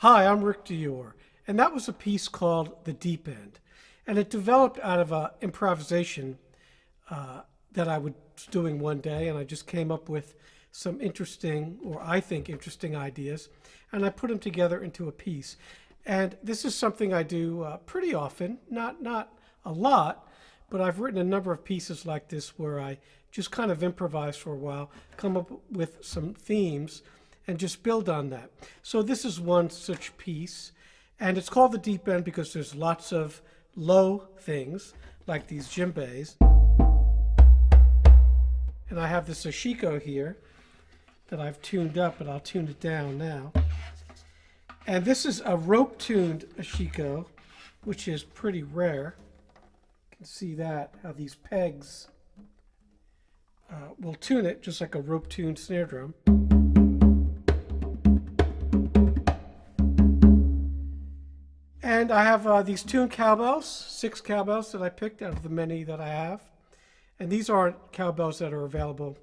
Hi, I'm Rick Dior, and that was a piece called The Deep End. And it developed out of an improvisation that I was doing one day, and I just came up with some interesting, or I think interesting ideas, and I put them together into a piece. And this is something I do pretty often, not a lot, but I've written a number of pieces like this where I just kind of improvise for a while, come up with some themes, and just build on that. So this is one such piece, and it's called The Deep End because there's lots of low things, like these djembes. And I have this Ashiko here that I've tuned up, and I'll tune it down now. And this is a rope-tuned Ashiko, which is pretty rare. You can see that, how these pegs will tune it just like a rope-tuned snare drum. And I have these tuned cowbells, 6 cowbells that I picked out of the many that I have. And these aren't cowbells that are available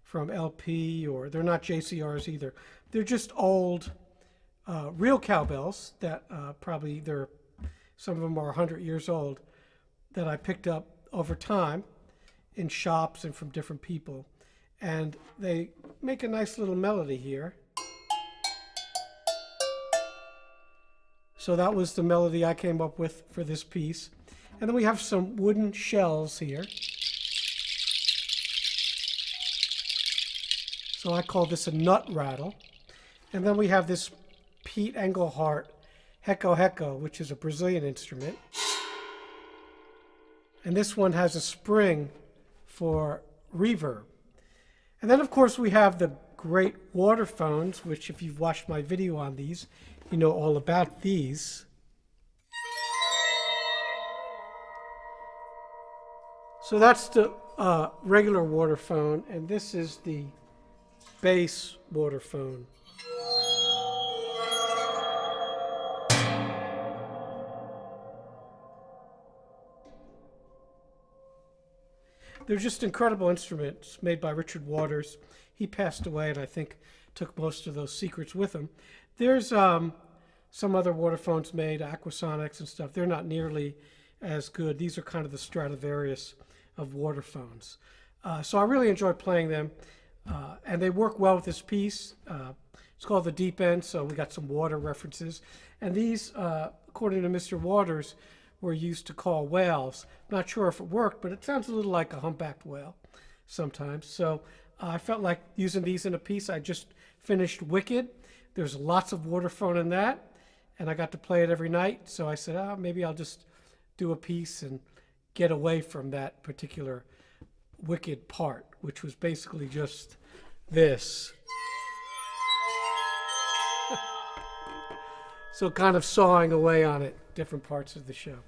from LP, or they're not JCRs either. They're just old, real cowbells that some of them are 100 years old, that I picked up over time in shops and from different people. And they make a nice little melody here. So that was the melody I came up with for this piece. And then we have some wooden shells here. So I call this a nut rattle. And then we have this Pete Englehart Rico Rico, which is a Brazilian instrument. And this one has a spring for reverb. And then of course we have the great waterphones, which if you've watched my video on these, you know all about these. So that's the regular waterphone, and this is the bass waterphone. They're just incredible instruments made by Richard Waters. He passed away, and I think took most of those secrets with him. There's some other waterphones made, Aquasonics and stuff. They're not nearly as good. These are kind of the Stradivarius of waterphones. So I really enjoy playing them, and they work well with this piece. It's called The Deep End, so we got some water references. And these, according to Mr. Waters, were used to call whales. Not sure if it worked, but it sounds a little like a humpbacked whale sometimes. So I felt like using these in a piece. I just finished Wicked. There's lots of waterphone in that, and I got to play it every night. So I said, maybe I'll just do a piece and get away from that particular Wicked part, which was basically just this. So kind of sawing away on it, different parts of the show.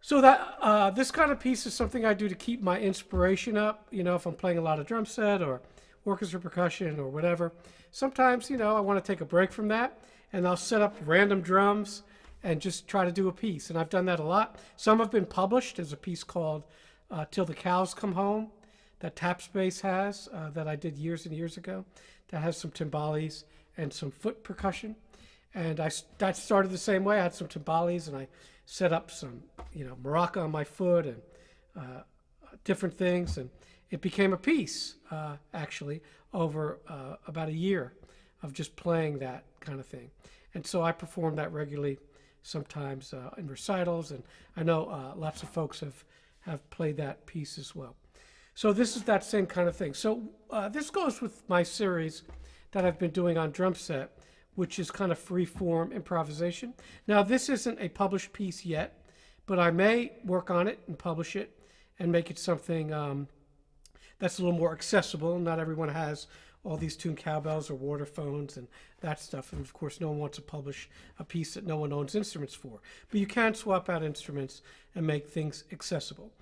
So that this kind of piece is something I do to keep my inspiration up. You know, if I'm playing a lot of drum set or orchestra percussion or whatever. Sometimes, I want to take a break from that, and I'll set up random drums and just try to do a piece. And I've done that a lot. Some have been published. There's a piece called Till the Cows Come Home that Tap Space has that I did years and years ago. That has some timbales and some foot percussion. And that started the same way. I had some timbales, and I set up some, maraca on my foot and different things, and it became a piece, actually, over about a year of just playing that kind of thing. And so I perform that regularly, sometimes in recitals, and I know lots of folks have played that piece as well. So this is that same kind of thing. So this goes with my series that I've been doing on drum set, which is kind of free-form improvisation. Now, this isn't a published piece yet, but I may work on it and publish it and make it something that's a little more accessible. Not everyone has all these tuned cowbells or waterphones and that stuff. And, of course, no one wants to publish a piece that no one owns instruments for. But you can swap out instruments and make things accessible.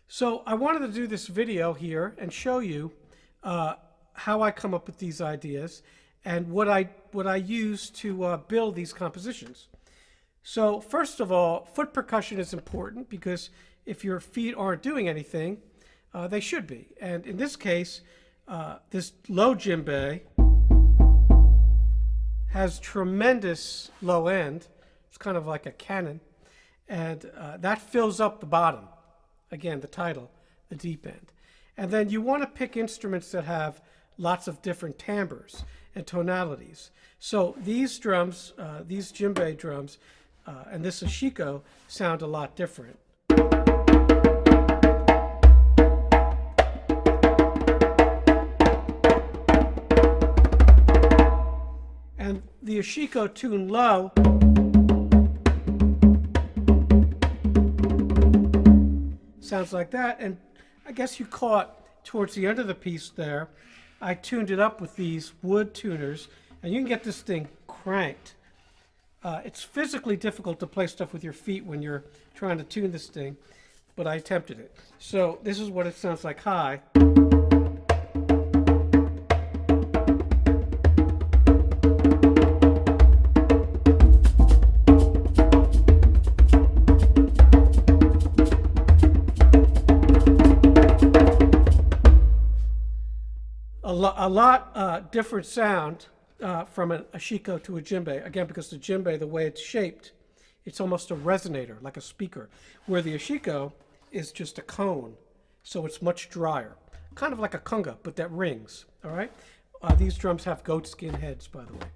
So I wanted to do this video here and show you how I come up with these ideas and what I use to build these compositions. So first of all, foot percussion is important because if your feet aren't doing anything, they should be. And in this case, this low djembe has tremendous low end. It's kind of like a cannon. And that fills up the bottom. Again, the title, the deep end. And then you want to pick instruments that have lots of different timbres and tonalities. So these drums, these djembe drums, and this Ashiko sound a lot different. And the Ashiko tuned low sounds like that. And I guess you caught towards the end of the piece there, I tuned it up with these wood tuners, and you can get this thing cranked. It's physically difficult to play stuff with your feet when you're trying to tune this thing, but I attempted it. So this is what it sounds like high. A lot different sound from an Ashiko to a djembe. Again, because the djembe, the way it's shaped, it's almost a resonator, like a speaker, where the Ashiko is just a cone, so it's much drier. Kind of like a conga, but that rings, all right? These drums have goat skin heads, by the way.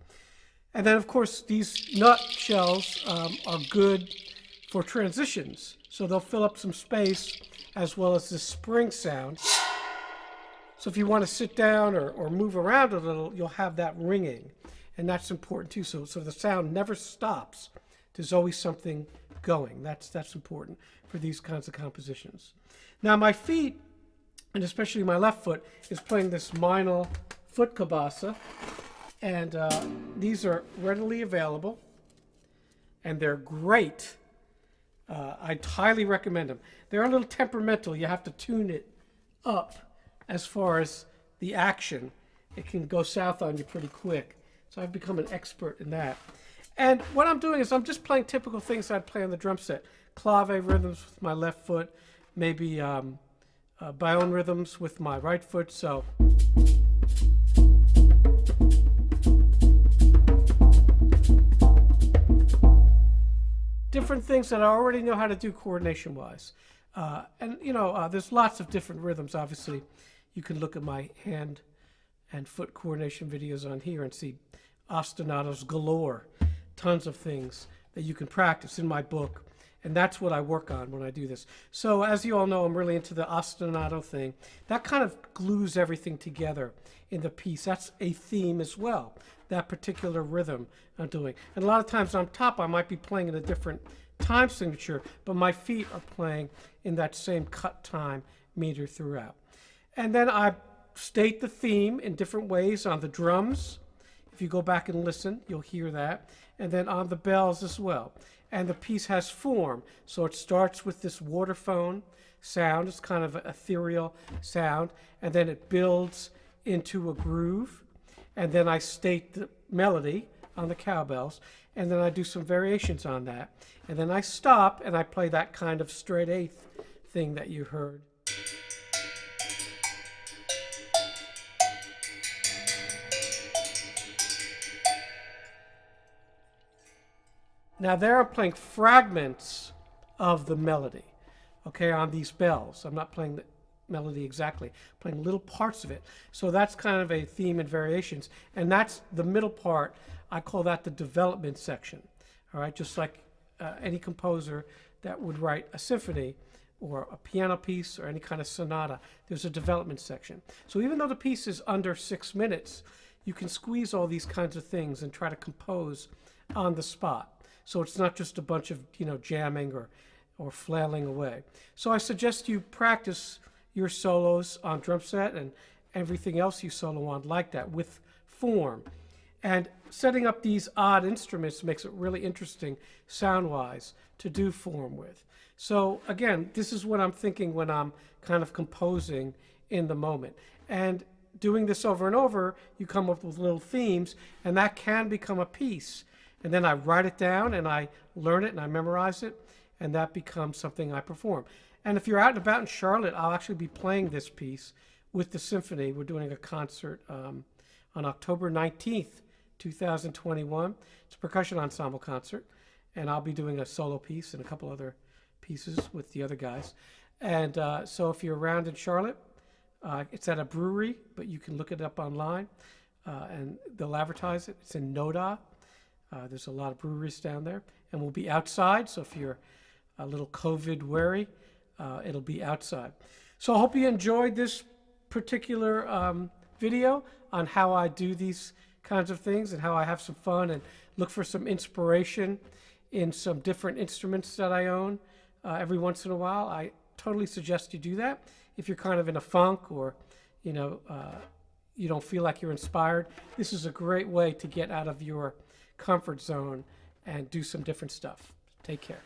And then, of course, these nut shells are good for transitions, so they'll fill up some space, as well as this spring sound. So if you want to sit down or move around a little, you'll have that ringing. And that's important too. So the sound never stops. There's always something going. That's important for these kinds of compositions. Now my feet, and especially my left foot, is playing this Mienl foot cabasa. And these are readily available. And they're great. I'd highly recommend them. They're a little temperamental. You have to tune it up. As far as the action, it can go south on you pretty quick. So I've become an expert in that. And what I'm doing is I'm just playing typical things I'd play on the drum set. Clave rhythms with my left foot, maybe bayon rhythms with my right foot. So different things that I already know how to do coordination-wise. And, you know, there's lots of different rhythms, obviously. You can look at my hand and foot coordination videos on here and see ostinatos galore, tons of things that you can practice in my book. And that's what I work on when I do this. So as you all know, I'm really into the ostinato thing. That kind of glues everything together in the piece. That's a theme as well, that particular rhythm I'm doing. And a lot of times on top, I might be playing in a different time signature, but my feet are playing in that same cut time meter throughout. And then I state the theme in different ways on the drums. If you go back and listen, you'll hear that. And then on the bells as well. And the piece has form. So it starts with this waterphone sound. It's kind of an ethereal sound. And then it builds into a groove. And then I state the melody on the cowbells. And then I do some variations on that. And then I stop and I play that kind of straight eighth thing that you heard. Now there I'm playing fragments of the melody, okay, on these bells. I'm not playing the melody exactly, I'm playing little parts of it. So that's kind of a theme and variations. And that's the middle part. I call that the development section, all right? Just like any composer that would write a symphony or a piano piece or any kind of sonata, there's a development section. So even though the piece is under 6 minutes, you can squeeze all these kinds of things and try to compose on the spot. So it's not just a bunch of, you know, jamming or flailing away. So I suggest you practice your solos on drum set and everything else you solo on like that with form. And setting up these odd instruments makes it really interesting sound-wise to do form with. So again, this is what I'm thinking when I'm kind of composing in the moment. And doing this over and over, you come up with little themes, and that can become a piece. And then I write it down, and I learn it, and I memorize it, and that becomes something I perform. And if you're out and about in Charlotte, I'll actually be playing this piece with the symphony. We're doing a concert on October 19th 2021. It's a percussion ensemble concert, and I'll be doing a solo piece and a couple other pieces with the other guys. And so if you're around in Charlotte, it's at a brewery, but you can look it up online, and they'll advertise it. It's in Noda. There's a lot of breweries down there, and we'll be outside. So if you're a little COVID wary, it'll be outside. So I hope you enjoyed this particular video on how I do these kinds of things and how I have some fun and look for some inspiration in some different instruments that I own every once in a while. I totally suggest you do that if you're kind of in a funk or you don't feel like you're inspired. This is a great way to get out of your comfort zone and do some different stuff. Take care.